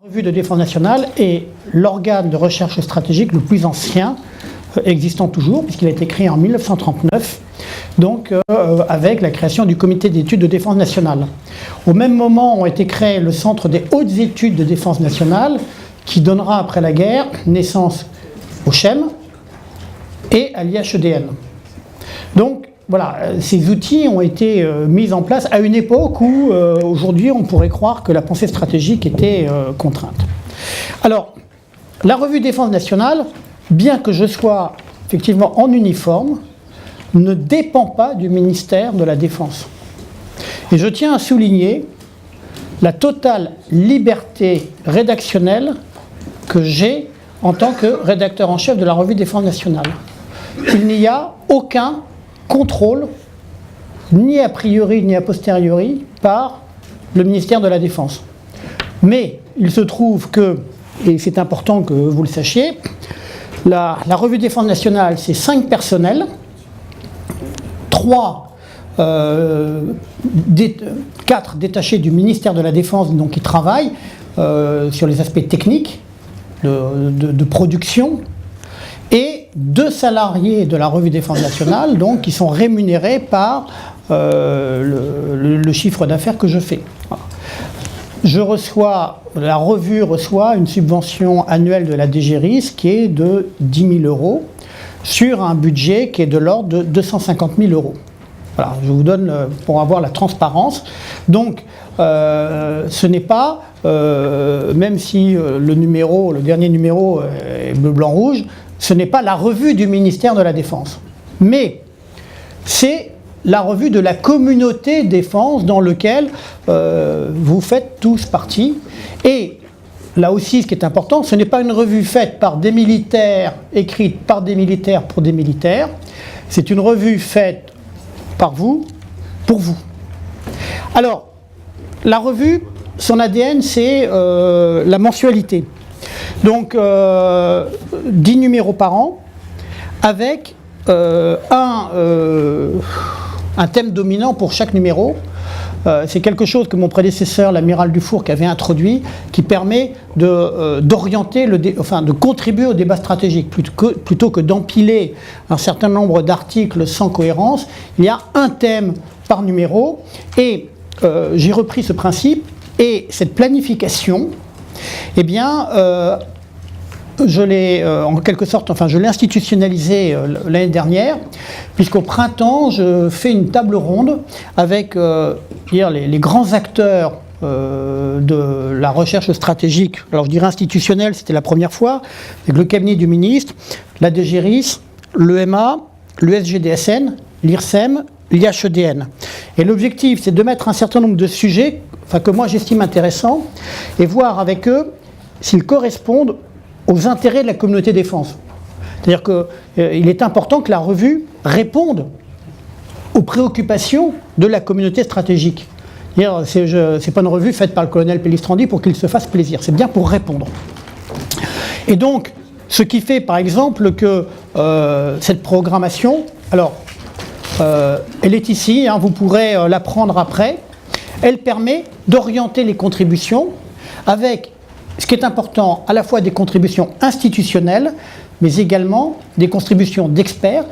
La revue de défense nationale est l'organe de recherche stratégique le plus ancien existant toujours, puisqu'il a été créé en 1939, donc avec la création du comité d'études de défense nationale. Au même moment ont été créés le centre des hautes études de défense nationale, qui donnera après la guerre naissance au CHEM et à l'IHEDN. Donc voilà, ces outils ont été mis en place à une époque où aujourd'hui on pourrait croire que la pensée stratégique était contrainte. Alors, la revue Défense nationale, bien que je sois effectivement en uniforme, ne dépend pas du ministère de la Défense. Et je tiens à souligner la totale liberté rédactionnelle que j'ai en tant que rédacteur en chef de la revue Défense nationale. Il n'y a aucun contrôle, ni a priori ni a posteriori, par le ministère de la Défense. Mais il se trouve que, et c'est important que vous le sachiez, la revue Défense nationale, c'est 5 personnels, 4 détachés du ministère de la Défense, donc qui travaillent sur les aspects techniques de production, et 2 salariés de la revue Défense nationale, donc qui sont rémunérés par le chiffre d'affaires que je fais. La revue reçoit une subvention annuelle de la DGRIS qui est de 10 000 € sur un budget qui est de l'ordre de 250 000 €. Voilà, je vous donne pour avoir la transparence. Donc, ce n'est pas, même si le dernier numéro est bleu, blanc, rouge, ce n'est pas la revue du ministère de la Défense. Mais c'est la revue de la communauté défense dans laquelle vous faites tous partie. Et là aussi, ce qui est important, ce n'est pas une revue faite par des militaires, écrite par des militaires pour des militaires. C'est une revue faite par vous, pour vous. Alors, la revue, son ADN, c'est la mensualité. Donc, 10 numéros par an, avec un thème dominant pour chaque numéro. C'est quelque chose que mon prédécesseur, l'amiral Dufour, avait introduit, qui permet d'orienter, de contribuer au débat stratégique. Plutôt que d'empiler un certain nombre d'articles sans cohérence, il y a un thème par numéro. Et j'ai repris ce principe et cette planification, eh bien, je l'ai en quelque sorte, je l'ai institutionnalisé l'année dernière, puisqu'au printemps, je fais une table ronde avec les grands acteurs de la recherche stratégique. Alors je dirais institutionnelle, c'était la première fois, avec le cabinet du ministre, la DGRIS, l'EMA, l'USGDSN, l'IRSEM, l'IHEDN. Et l'objectif, c'est de mettre un certain nombre de sujets, que moi j'estime intéressants, et voir avec eux s'ils correspondent aux intérêts de la communauté défense. C'est-à-dire qu'il est important que la revue réponde aux préoccupations de la communauté stratégique. C'est pas une revue faite par le colonel Pellistrandi pour qu'il se fasse plaisir, c'est bien pour répondre. Et donc, ce qui fait par exemple que cette programmation, alors, elle est ici, vous pourrez la prendre après, elle permet d'orienter les contributions avec ce qui est important, à la fois des contributions institutionnelles, mais également des contributions d'experts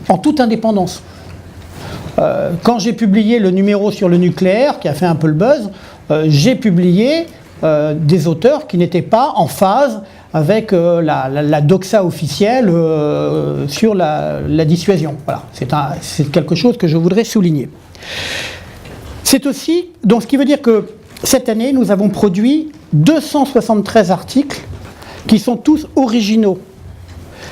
en toute indépendance. Quand j'ai publié le numéro sur le nucléaire, qui a fait un peu le buzz, j'ai publié des auteurs qui n'étaient pas en phase avec la doxa officielle sur la dissuasion. Voilà, c'est quelque chose que je voudrais souligner. C'est aussi, donc ce qui veut dire que cette année, nous avons produit 273 articles qui sont tous originaux.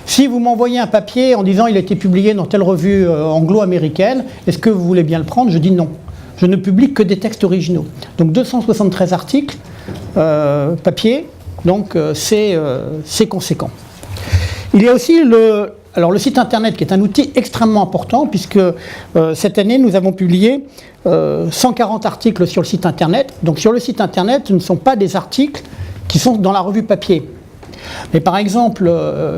Si vous m'envoyez un papier en disant il a été publié dans telle revue anglo-américaine, est-ce que vous voulez bien le prendre? Je dis non. Je ne publie que des textes originaux. Donc 273 articles, papier, donc c'est conséquent. Il y a aussi le site internet qui est un outil extrêmement important puisque cette année nous avons publié 140 articles sur le site internet. Donc sur le site internet, ce ne sont pas des articles qui sont dans la revue papier. Mais par exemple,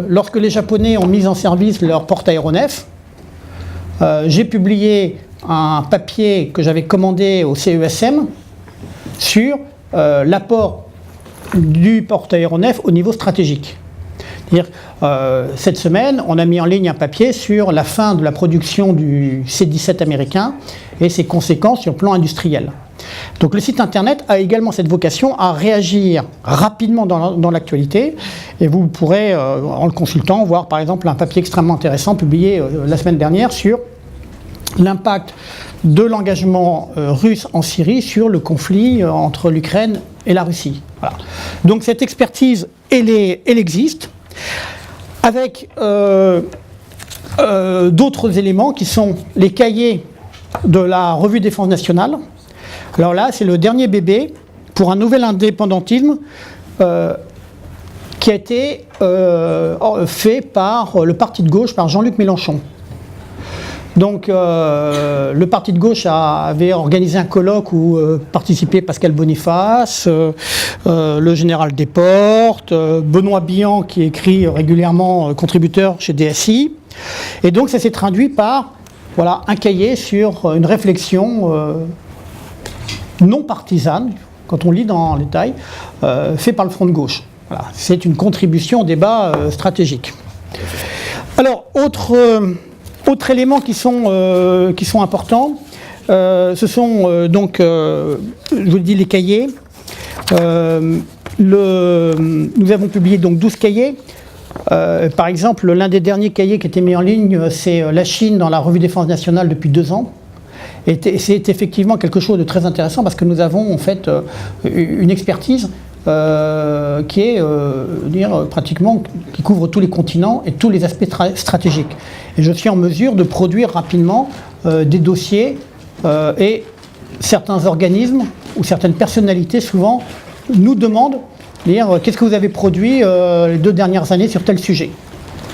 lorsque les Japonais ont mis en service leur porte-aéronef, j'ai publié un papier que j'avais commandé au CESM sur l'apport du porte-aéronef au niveau stratégique. C'est-à-dire, cette semaine, on a mis en ligne un papier sur la fin de la production du C-17 américain et ses conséquences sur le plan industriel. Donc le site internet a également cette vocation à réagir rapidement dans l'actualité, et vous pourrez, en le consultant, voir par exemple un papier extrêmement intéressant publié la semaine dernière sur l'impact de l'engagement russe en Syrie sur le conflit entre l'Ukraine et la Russie. Voilà. Donc cette expertise, elle existe, avec d'autres éléments qui sont les cahiers de la Revue Défense Nationale. Alors là, c'est le dernier bébé pour un nouvel indépendantisme qui a été fait par le parti de gauche, par Jean-Luc Mélenchon. Donc le parti de gauche avait organisé un colloque où participaient Pascal Boniface, le général Desportes, Benoît Bihan qui écrit régulièrement, contributeur chez DSI. Et donc ça s'est traduit par voilà, un cahier sur une réflexion non partisane, quand on lit dans le détail, fait par le Front de gauche. Voilà, c'est une contribution au débat stratégique. Alors, autres éléments qui sont importants, ce sont donc, je vous le dis, les cahiers. Nous avons publié donc 12 cahiers. Par exemple, l'un des derniers cahiers qui a été mis en ligne, c'est la Chine dans la Revue Défense Nationale depuis 2 ans. Et c'est effectivement quelque chose de très intéressant parce que nous avons en fait une expertise qui est pratiquement qui couvre tous les continents et tous les aspects stratégiques. Et je suis en mesure de produire rapidement des dossiers et certains organismes ou certaines personnalités souvent nous demandent qu'est-ce que vous avez produit les 2 dernières années sur tel sujet.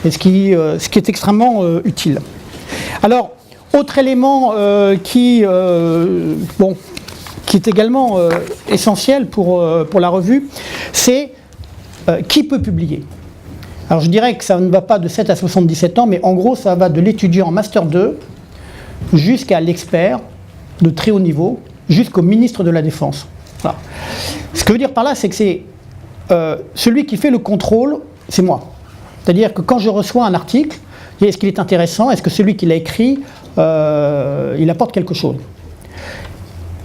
Et ce qui est extrêmement utile. Alors, autre élément qui est également essentiel pour la revue, c'est qui peut publier. Alors je dirais que ça ne va pas de 7 à 77 ans, mais en gros ça va de l'étudiant en Master 2 jusqu'à l'expert de très haut niveau, jusqu'au ministre de la Défense. Voilà. Ce que je veux dire par là, c'est que c'est celui qui fait le contrôle, c'est moi. C'est-à-dire que quand je reçois un article, est-ce qu'il est intéressant? Est-ce que celui qui l'a écrit, il apporte quelque chose?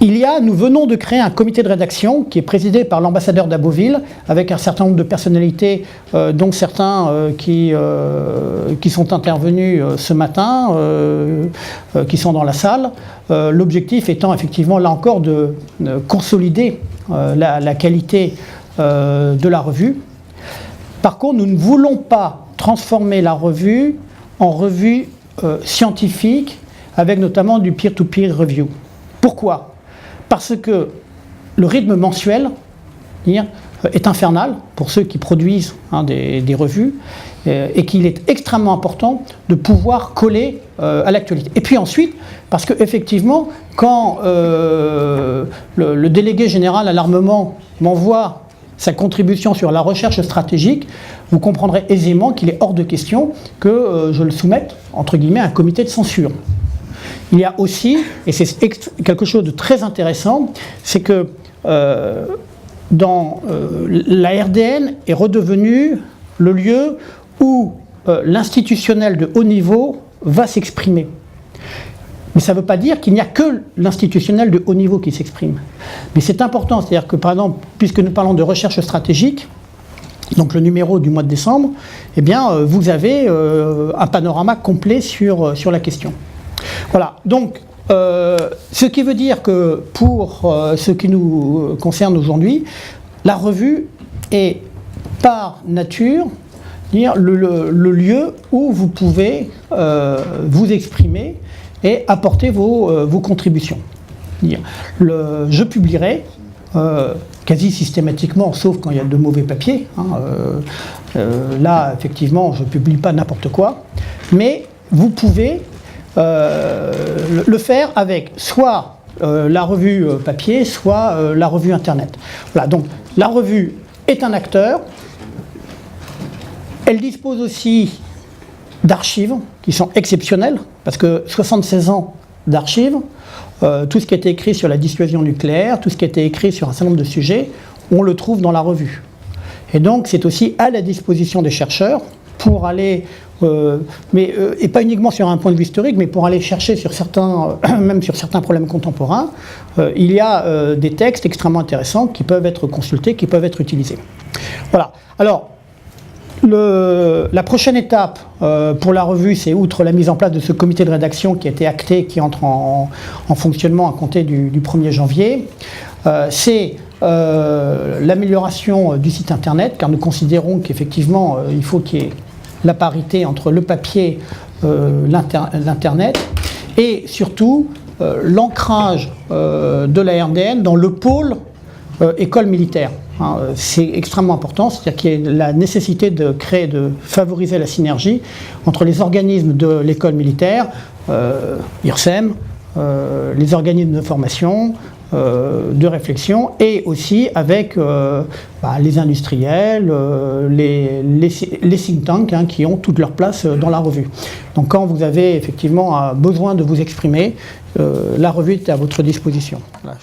Nous venons de créer un comité de rédaction qui est présidé par l'ambassadeur d'Aboville, avec un certain nombre de personnalités, dont certains qui sont intervenus ce matin, qui sont dans la salle. L'objectif étant effectivement, là encore, de consolider la qualité de la revue. Par contre, nous ne voulons pas transformer la revue en revue scientifique, avec notamment du peer-to-peer review. Pourquoi? Parce que le rythme mensuel est infernal pour ceux qui produisent des revues, et qu'il est extrêmement important de pouvoir coller à l'actualité. Et puis ensuite, parce qu'effectivement, quand le délégué général à l'armement m'envoie sa contribution sur la recherche stratégique, vous comprendrez aisément qu'il est hors de question que je le soumette, entre guillemets, à un comité de censure. Il y a aussi, et c'est quelque chose de très intéressant, c'est que la RDN est redevenue le lieu où l'institutionnel de haut niveau va s'exprimer. Mais ça ne veut pas dire qu'il n'y a que l'institutionnel de haut niveau qui s'exprime. Mais c'est important, c'est-à-dire que par exemple, puisque nous parlons de recherche stratégique, donc le numéro du mois de décembre, eh bien, vous avez un panorama complet sur la question. Voilà, donc ce qui veut dire que pour ce qui nous concerne aujourd'hui, la revue est par nature le lieu où vous pouvez vous exprimer et apporter vos contributions. Je publierai quasi systématiquement, sauf quand il y a de mauvais papiers. Là, effectivement, je ne publie pas n'importe quoi, mais vous pouvez le faire avec soit la revue papier, soit la revue Internet. Voilà, donc la revue est un acteur. Elle dispose aussi d'archives qui sont exceptionnelles, parce que 76 ans d'archives, tout ce qui a été écrit sur la dissuasion nucléaire, tout ce qui a été écrit sur un certain nombre de sujets, on le trouve dans la revue. Et donc c'est aussi à la disposition des chercheurs pour aller, et pas uniquement sur un point de vue historique, mais pour aller chercher sur certains, même sur certains problèmes contemporains, il y a des textes extrêmement intéressants qui peuvent être consultés, qui peuvent être utilisés. Voilà. Alors, la prochaine étape pour la revue, c'est outre la mise en place de ce comité de rédaction qui a été acté, qui entre en fonctionnement à compter du 1er janvier, c'est l'amélioration du site internet, car nous considérons qu'effectivement il faut qu'il y ait la parité entre le papier, l'internet, et surtout l'ancrage de la RDN dans le pôle école militaire. C'est extrêmement important, c'est-à-dire qu'il y a la nécessité de favoriser la synergie entre les organismes de l'école militaire, IRSEM, les organismes de formation, de réflexion, et aussi avec les industriels, les think tanks qui ont toute leur place dans la revue. Donc quand vous avez effectivement besoin de vous exprimer, la revue est à votre disposition. Voilà,